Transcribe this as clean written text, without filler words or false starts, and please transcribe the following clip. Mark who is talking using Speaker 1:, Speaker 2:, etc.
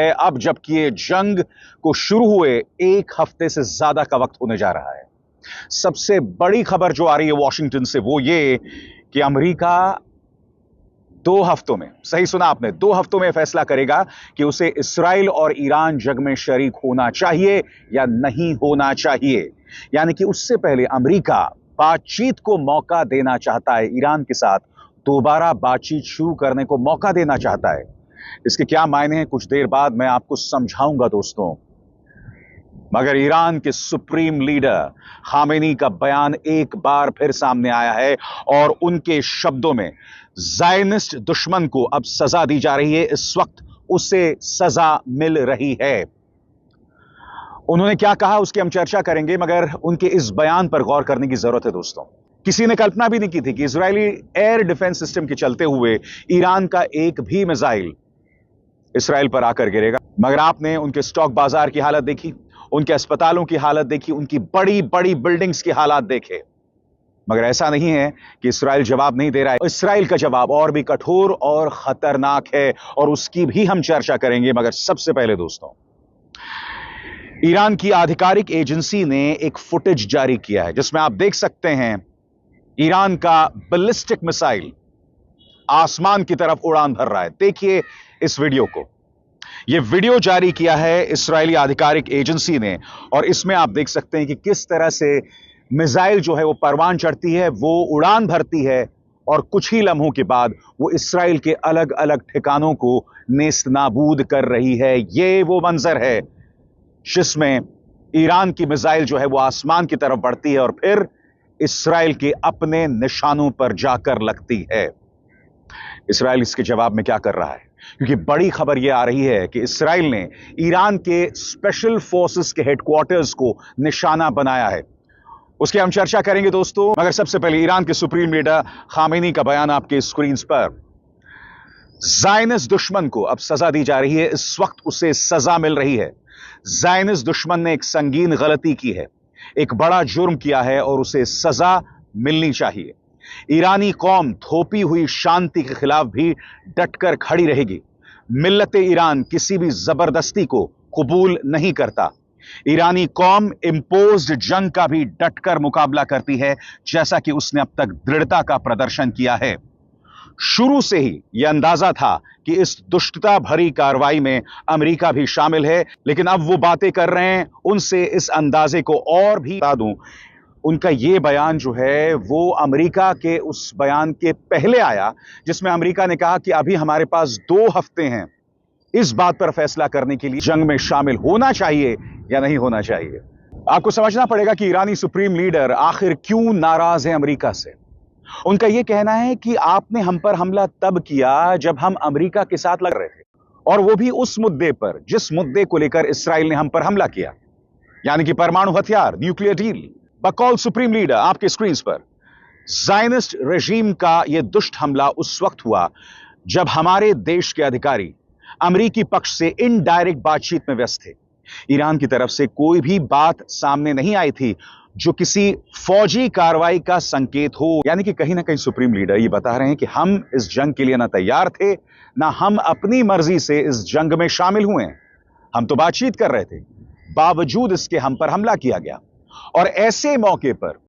Speaker 1: है अब जबकि ये जंग को शुरू हुए 1 हफ्ते से ज्यादा का वक्त होने जा रहा है। सबसे बड़ी खबर जो आ रही है वॉशिंगटन से वो ये कि अमेरिका 2 हफ्तों में, सही सुना आपने, 2 हफ्तों में फैसला करेगा कि उसे इस्राइल और ईरान जंग में शरीक होना चाहिए या नहीं होना चाहिए। यानी कि उससे पहले अमेरिका बातचीत को मौका देना चाहता है, ईरान के साथ दोबारा बातचीत शुरू करने को मौका देना चाहता है। इसके क्या मायने हैं कुछ देर बाद मैं आपको समझाऊंगा दोस्तों। मगर ईरान के सुप्रीम लीडर खामेनी का बयान एक बार फिर सामने आया है और उनके शब्दों में ज़ायनिस्ट दुश्मन को अब सजा दी जा रही है। इस वक्त उसे सजा मिल रही है। उन्होंने क्या कहा उसकी हम चर्चा करेंगे, मगर उनके इस बयान पर गौर करने की जरूरत है दोस्तों। किसी ने कल्पना भी नहीं की थी कि इजरायली एयर डिफेंस सिस्टम के चलते हुए ईरान का एक भी मिसाइल इसराइल पर आकर गिरेगा। मगर आपने उनके स्टॉक बाजार की हालत देखी, उनके अस्पतालों की हालत देखी, उनकी बड़ी बड़ी बिल्डिंग्स की हालात देखे। मगर ऐसा नहीं है कि इसराइल जवाब नहीं दे रहा है। इसराइल का जवाब और भी कठोर और खतरनाक है और उसकी भी हम चर्चा करेंगे। मगर सबसे पहले दोस्तों, ईरान की आधिकारिक एजेंसी ने एक फुटेज जारी किया है जिसमें आप देख सकते हैं ईरान का बैलिस्टिक मिसाइल आसमान की तरफ उड़ान भर रहा है। देखिए इस वीडियो को। यह वीडियो जारी किया है इस्राएली आधिकारिक एजेंसी ने और इसमें आप देख सकते हैं कि किस तरह से मिसाइल जो है वो परवान चढ़ती है, वो उड़ान भरती है और कुछ ही लम्हों के बाद वो इसराइल के अलग अलग ठिकानों को नेस्तनाबूद कर रही है। ये वो मंजर है जिसमें ईरान की मिसाइल जो है वो आसमान की तरफ बढ़ती है और फिर इसराइल के अपने निशानों पर जाकर लगती है। इसराइल इसके जवाब में क्या कर रहा है? क्योंकि बड़ी खबर यह आ रही है कि इसराइल ने ईरान के स्पेशल फोर्सेस के हेडक्वार्टर्स को निशाना बनाया है। उसकी हम चर्चा करेंगे दोस्तों, मगर सबसे पहले ईरान के सुप्रीम लीडर खामेनी का बयान आपके स्क्रीन पर। ज़ायनिस्ट दुश्मन को अब सजा दी जा रही है, इस वक्त उसे सजा मिल रही है। ज़ायनिस्ट दुश्मन ने एक संगीन गलती की है, एक बड़ा जुर्म किया है और उसे सजा मिलनी चाहिए। ईरानी कौम थोपी हुई शांति के खिलाफ भी डटकर खड़ी रहेगी। मिल्लत ईरान किसी भी जबरदस्ती को कबूल नहीं करता। ईरानी कौम इंपोज्ड जंग का भी डटकर मुकाबला करती है, जैसा कि उसने अब तक दृढ़ता का प्रदर्शन किया है। शुरू से ही यह अंदाजा था कि इस दुष्टता भरी कार्रवाई में अमेरिका भी शामिल है, लेकिन अब वो बातें कर रहे हैं, उनसे इस अंदाजे को और भी बता दूं। उनका यह बयान जो है वो अमेरिका के उस बयान के पहले आया जिसमें अमेरिका ने कहा कि अभी हमारे पास 2 हफ्ते हैं इस बात पर फैसला करने के लिए जंग में शामिल होना चाहिए या नहीं होना चाहिए। आपको समझना पड़ेगा कि ईरानी सुप्रीम लीडर आखिर क्यों नाराज है अमेरिका से। उनका यह कहना है कि आपने हम पर हमला तब किया जब हम अमेरिका के साथ लड़ रहे थे, और वो भी उस मुद्दे पर जिस मुद्दे को लेकर इसराइल ने हम पर हमला किया, यानी कि परमाणु हथियार, न्यूक्लियर डील। बकौल सुप्रीम लीडर आपके स्क्रीन पर, ज़ायनिस्ट रेजीम का यह दुष्ट हमला उस वक्त हुआ जब हमारे देश के अधिकारी अमेरिकी पक्ष से इनडायरेक्ट बातचीत में व्यस्त थे। ईरान की तरफ से कोई भी बात सामने नहीं आई थी जो किसी फौजी कार्रवाई का संकेत हो। यानी कि कहीं ना कहीं सुप्रीम लीडर ये बता रहे हैं कि हम इस जंग के लिए ना तैयार थे, ना हम अपनी मर्जी से इस जंग में शामिल हुए। हम तो बातचीत कर रहे थे, बावजूद इसके हम पर हमला किया गया। और ऐसे मौके पर